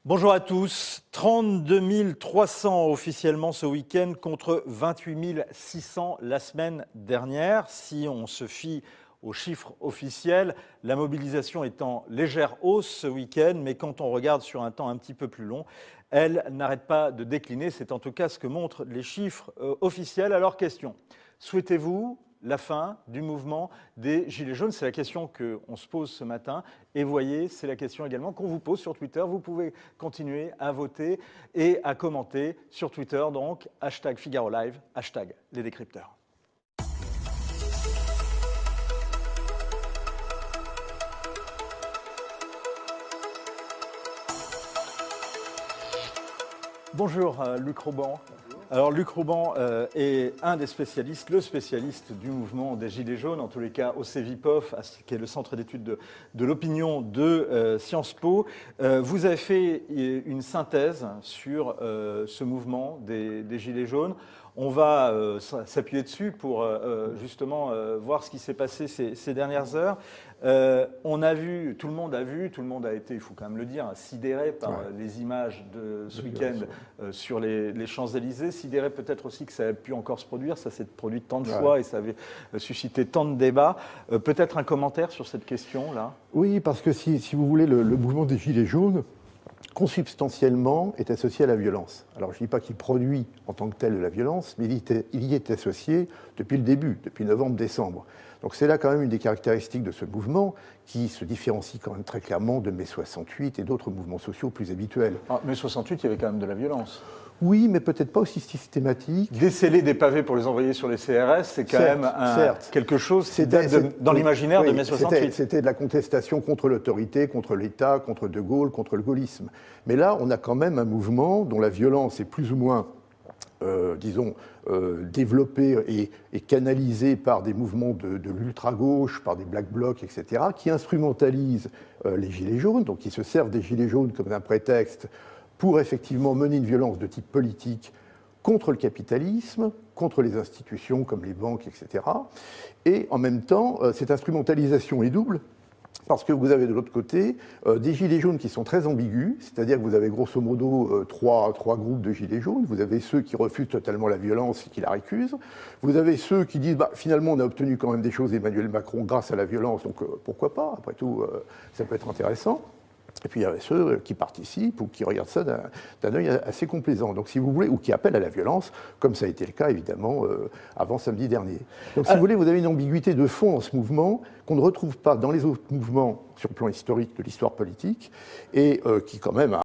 Bonjour à tous. 32 300 officiellement ce week-end contre 28 600 la semaine dernière. Si on se fie aux chiffres officiels, la mobilisation est en légère hausse ce week-end, mais quand on regarde sur un temps un petit peu plus long, elle n'arrête pas de décliner. C'est en tout cas ce que montrent les chiffres officiels. Alors question, souhaitez-vous la fin du mouvement des Gilets jaunes? C'est la question qu'on se pose ce matin. Et voyez, c'est la question également qu'on vous pose sur Twitter. Vous pouvez continuer à voter et à commenter sur Twitter, donc hashtag Figaro Live, hashtag les décrypteurs. Bonjour Luc Roban. Alors Luc Roban est un des spécialistes, le spécialiste du mouvement des Gilets jaunes, en tous les cas au CEVIPOF, qui est le centre d'études de l'opinion de Sciences Po. Vous avez fait une synthèse sur ce mouvement des Gilets jaunes. On va s'appuyer dessus pour justement voir ce qui s'est passé ces dernières heures. On a vu, tout le monde a été, il faut quand même le dire, sidéré par les images de ce week-end sur les Champs-Élysées, sidéré peut-être aussi que ça a pu encore se produire, ça s'est produit tant de fois et ça avait suscité tant de débats. Peut-être un commentaire sur cette question-là? Oui, parce que si vous voulez, le mouvement des Gilets jaunes, consubstantiellement, est associé à la violence. Alors je ne dis pas qu'il produit en tant que tel de la violence, mais il y est associé depuis le début, depuis novembre-décembre. Donc c'est là quand même une des caractéristiques de ce mouvement qui se différencie quand même très clairement de mai 68 et d'autres mouvements sociaux plus habituels. Ah, mai 68, il y avait quand même de la violence. Oui, mais peut-être pas aussi systématique. Déceler des pavés pour les envoyer sur les CRS, c'est quand même quelque chose qui date dans l'imaginaire de mai 68. C'était de la contestation contre l'autorité, contre l'État, contre De Gaulle, contre le gaullisme. Mais là, on a quand même un mouvement dont la violence est plus ou moins, développée et canalisée par des mouvements de l'ultra-gauche, par des black blocs, etc., qui instrumentalisent les Gilets jaunes, donc qui se servent des Gilets jaunes comme un prétexte pour effectivement mener une violence de type politique contre le capitalisme, contre les institutions comme les banques, etc. Et en même temps, cette instrumentalisation est double, parce que vous avez de l'autre côté des gilets jaunes qui sont très ambigus, c'est-à-dire que vous avez grosso modo trois groupes de gilets jaunes. Vous avez ceux qui refusent totalement la violence et qui la récusent. Vous avez ceux qui disent finalement on a obtenu quand même des choses Emmanuel Macron grâce à la violence, donc pourquoi pas, après tout ça peut être intéressant. Et puis il y a ceux qui participent ou qui regardent ça d'un œil assez complaisant, donc si vous voulez, ou qui appellent à la violence, comme ça a été le cas évidemment avant samedi dernier. Donc si vous voulez, vous avez une ambiguïté de fond en ce mouvement qu'on ne retrouve pas dans les autres mouvements sur le plan historique de l'histoire politique et qui quand même a